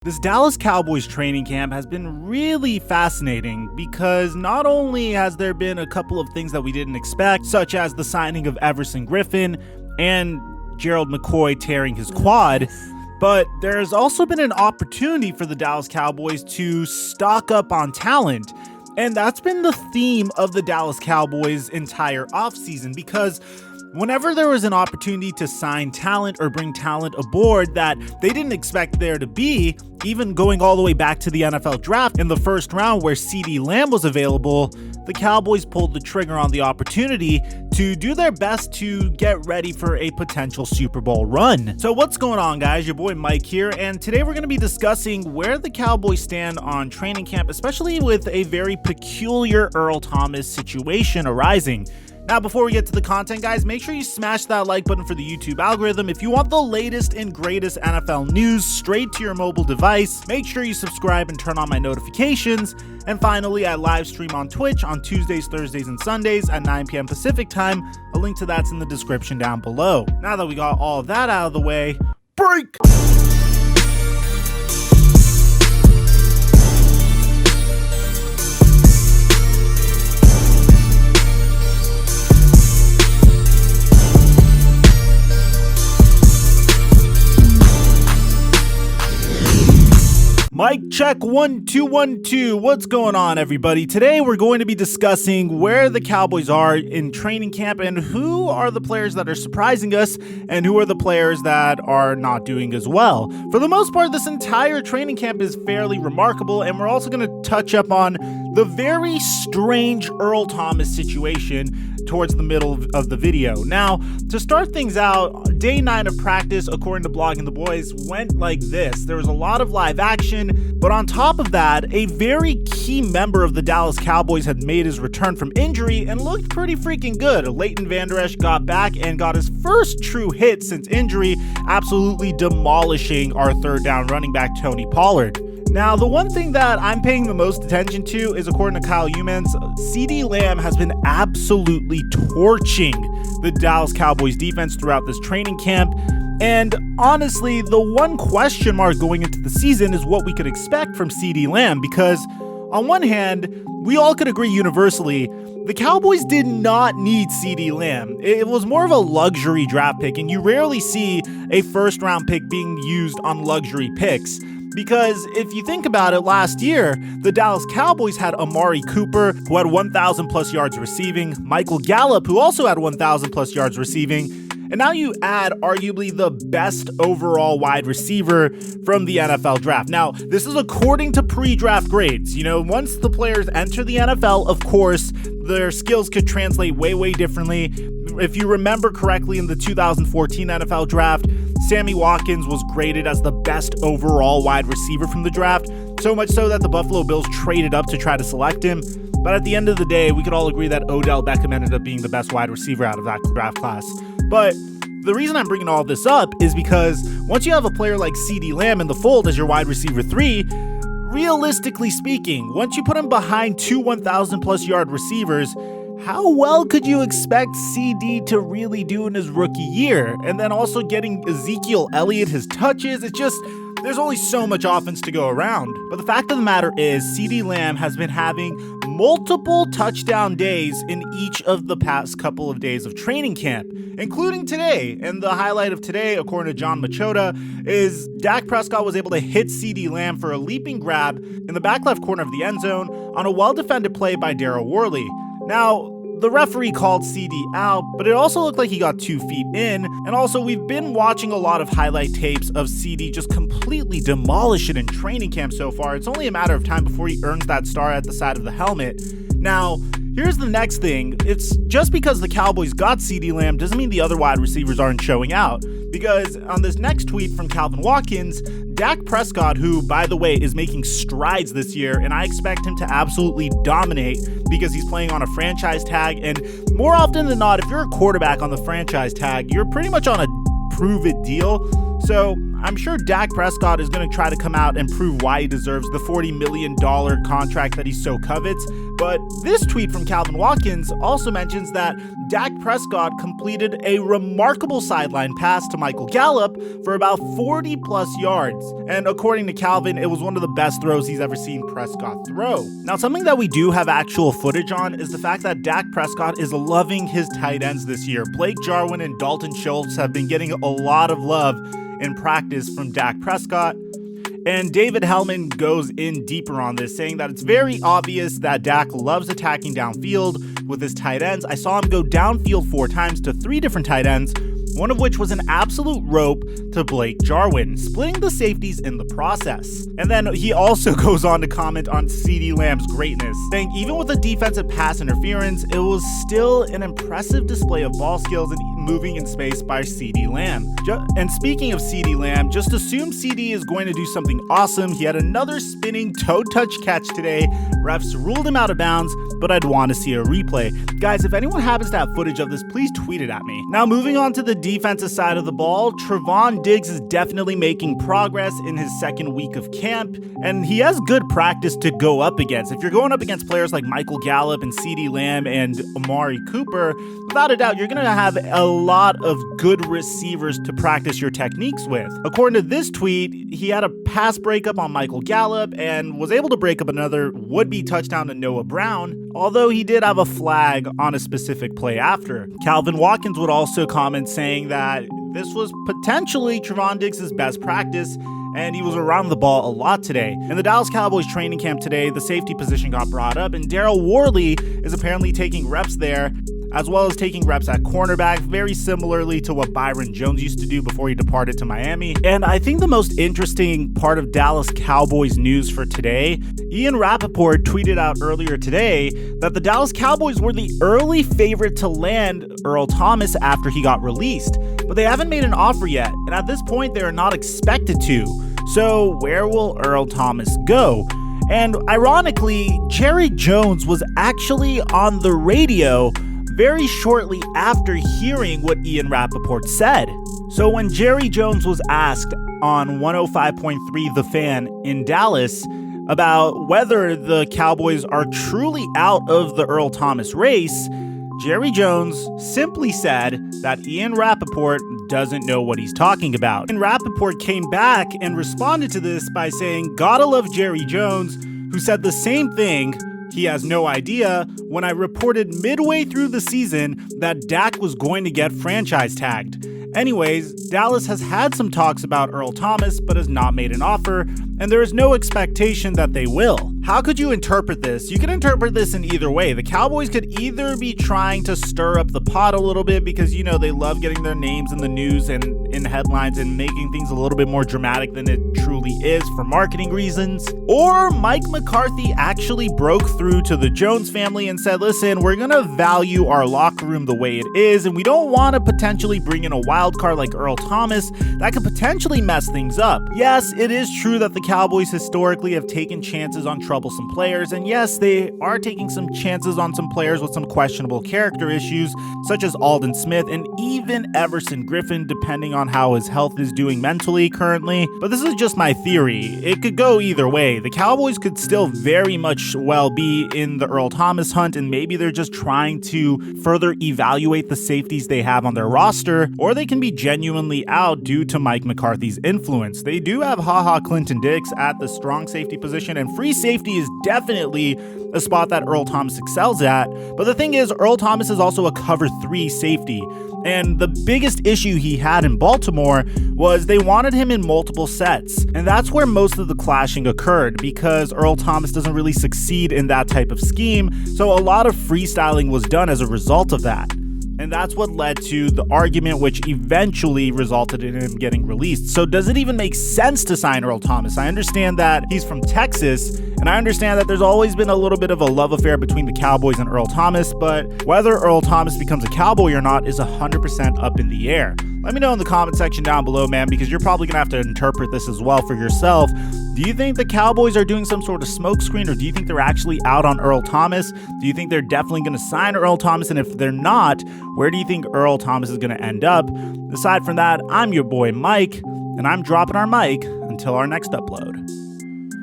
This Dallas Cowboys training camp has been really fascinating because not only has there been a couple of things that we didn't expect, such as the signing of Everson Griffin and Gerald McCoy tearing his quad, but there's also been an opportunity for the Dallas Cowboys to stock up on talent. And that's been the theme of the Dallas Cowboys' entire offseason, because whenever there was an opportunity to sign talent or bring talent aboard that they didn't expect there to be, even going all the way back to the NFL draft in the first round where CeeDee Lamb was available, the Cowboys pulled the trigger on the opportunity to do their best to get ready for a potential Super Bowl run. So what's going on, guys? Your boy Mike here, and today we're going to be discussing where the Cowboys stand on training camp, especially with a very peculiar Earl Thomas situation arising. Now, before we get to the content, guys, make sure you smash that like button for the YouTube algorithm. If you want the latest and greatest NFL news straight to your mobile device, make sure you subscribe and turn on my notifications. And finally, I live stream on Twitch on Tuesdays, Thursdays, and Sundays at 9 p.m. Pacific time. A link to that's in the description down below. Now that we got all of that out of the way, break! Mic check 1 2 1 2. What's going on, everybody? Today we're going to be discussing where the Cowboys are in training camp and who are the players that are surprising us and who are the players that are not doing as well. For the most part, this entire training camp is fairly remarkable, and we're also going to touch up on the very strange Earl Thomas situation towards the middle of the video. Now, to start things out, day 9 of practice, according to Blogging the Boys, went like this. There was a lot of live action, but on top of that, a very key member of the Dallas Cowboys had made his return from injury and looked pretty freaking good. Leighton Vander Esch got back and got his first true hit since injury, absolutely demolishing our third down running back Tony Pollard. Now, the one thing that I'm paying the most attention to is, according to Kyle Humans, CeeDee Lamb has been absolutely torching the Dallas Cowboys defense throughout this training camp. And honestly, the one question mark going into the season is what we could expect from CeeDee Lamb, because on one hand, we all could agree universally, the Cowboys did not need CeeDee Lamb. It was more of a luxury draft pick, and you rarely see a first round pick being used on luxury picks. Because if you think about it, last year, the Dallas Cowboys had Amari Cooper, who had 1,000 plus yards receiving, Michael Gallup, who also had 1,000 plus yards receiving, and now you add arguably the best overall wide receiver from the NFL draft. Now, this is according to pre-draft grades. You know, once the players enter the NFL, of course, their skills could translate way differently. If you remember correctly, in the 2014 NFL draft, Sammy Watkins was graded as the best overall wide receiver from the draft, so much so that the Buffalo Bills traded up to try to select him. But at the end of the day, we could all agree that Odell Beckham ended up being the best wide receiver out of that draft class. But the reason I'm bringing all this up is because once you have a player like CeeDee Lamb in the fold as your wide receiver 3, realistically speaking, once you put him behind two 1,000 plus yard receivers, how well could you expect Cee Dee to really do in his rookie year? And then also getting Ezekiel Elliott his touches, it's just, there's only so much offense to go around. But the fact of the matter is, CeeDee Lamb has been having multiple touchdown days in each of the past couple of days of training camp, including today. And the highlight of today, according to John Machota, is Dak Prescott was able to hit CeeDee Lamb for a leaping grab in the back left corner of the end zone on a well-defended play by Daryl Worley. Now, the referee called Cee Dee out, but it also looked like he got 2 feet in. And also, we've been watching a lot of highlight tapes of Cee Dee just completely demolish it in training camp so far. It's only a matter of time before he earns that star at the side of the helmet. Now, here's the next thing. It's just because the Cowboys got CeeDee Lamb doesn't mean the other wide receivers aren't showing out. Because on this next tweet from Calvin Watkins, Dak Prescott, who, by the way, is making strides this year, and I expect him to absolutely dominate because he's playing on a franchise tag, and more often than not, if you're a quarterback on the franchise tag, you're pretty much on a prove-it deal. So I'm sure Dak Prescott is going to try to come out and prove why he deserves the $40 million contract that he so covets. But this tweet from Calvin Watkins also mentions that Dak Prescott completed a remarkable sideline pass to Michael Gallup for about 40 plus yards. And according to Calvin, it was one of the best throws he's ever seen Prescott throw. Now, something that we do have actual footage on is the fact that Dak Prescott is loving his tight ends this year. Blake Jarwin and Dalton Schultz have been getting a lot of love in practice from Dak Prescott. And David Hellman goes in deeper on this, saying that it's very obvious that Dak loves attacking downfield with his tight ends. I saw him go downfield 4 times to 3 different tight ends, one of which was an absolute rope to Blake Jarwin, splitting the safeties in the process. And then he also goes on to comment on CeeDee Lamb's greatness, saying even with the defensive pass interference, it was still an impressive display of ball skills and moving in space by CeeDee Lamb. And speaking of CeeDee Lamb, just assume CeeDee is going to do something awesome. He had another spinning toe touch catch today. Refs ruled him out of bounds, but I'd want to see a replay. Guys, if anyone happens to have footage of this, please tweet it at me. Now, moving on to the defensive side of the ball, Trevon Diggs is definitely making progress in his second week of camp, and he has good practice to go up against. If you're going up against players like Michael Gallup and CeeDee Lamb and Amari Cooper, without a doubt, you're going to have a lot of good receivers to practice your techniques with. According to this tweet, he had a pass breakup on Michael Gallup and was able to break up another would-be touchdown to Noah Brown, although he did have a flag on a specific play after. Calvin Watkins would also comment saying that this was potentially Trevon Diggs' best practice, and he was around the ball a lot today. In the Dallas Cowboys training camp today, the safety position got brought up, and Daryl Worley is apparently taking reps there, as well as taking reps at cornerback, very similarly to what Byron Jones used to do before he departed to Miami. And I think the most interesting part of Dallas Cowboys news for today, Ian Rapoport tweeted out earlier today that the Dallas Cowboys were the early favorite to land Earl Thomas after he got released, but they haven't made an offer yet, and at this point they are not expected to. So where will Earl Thomas go? And ironically, Jerry Jones was actually on the radio very shortly after hearing what Ian Rapoport said. So when Jerry Jones was asked on 105.3 The Fan in Dallas about whether the Cowboys are truly out of the Earl Thomas race, Jerry Jones simply said that Ian Rapoport doesn't know what he's talking about. And Rapoport came back and responded to this by saying, "Gotta love Jerry Jones, who said the same thing. He has no idea when I reported midway through the season that Dak was going to get franchise tagged." Anyways, Dallas has had some talks about Earl Thomas, but has not made an offer, and there is no expectation that they will. How could you interpret this? You can interpret this in either way. The Cowboys could either be trying to stir up the pot a little bit because, you know, they love getting their names in the news and in headlines and making things a little bit more dramatic than it truly is for marketing reasons. Or Mike McCarthy actually broke through to the Jones family and said, listen, we're going to value our locker room the way it is, and we don't want to potentially bring in a wild card like Earl Thomas that could potentially mess things up. Yes, it is true that the Cowboys historically have taken chances on troublesome players, and yes, they are taking some chances on some players with some questionable character issues, such as Aldon Smith and even Everson Griffin, depending on how his health is doing mentally currently. But this is just my theory. It could go either way. The Cowboys could still very much well be in the Earl Thomas hunt, and maybe they're just trying to further evaluate the safeties they have on their roster, or they can be genuinely out due to Mike McCarthy's influence. They do have Clinton Dix at the strong safety position, and free safety is definitely a spot that Earl Thomas excels at. But the thing is, Earl Thomas is also a cover 3 safety. And the biggest issue he had in Baltimore was they wanted him in multiple sets. And that's where most of the clashing occurred, because Earl Thomas doesn't really succeed in that type of scheme. So a lot of freestyling was done as a result of that. And that's what led to the argument, which eventually resulted in him getting released. So does it even make sense to sign Earl Thomas? I understand that he's from Texas, and I understand that there's always been a little bit of a love affair between the Cowboys and Earl Thomas, but whether Earl Thomas becomes a Cowboy or not is 100% up in the air. Let me know in the comment section down below, man, because you're probably going to have to interpret this as well for yourself. Do you think the Cowboys are doing some sort of smokescreen, or do you think they're actually out on Earl Thomas? Do you think they're definitely going to sign Earl Thomas? And if they're not, where do you think Earl Thomas is going to end up? Aside from that, I'm your boy Mike, and I'm dropping our mic until our next upload.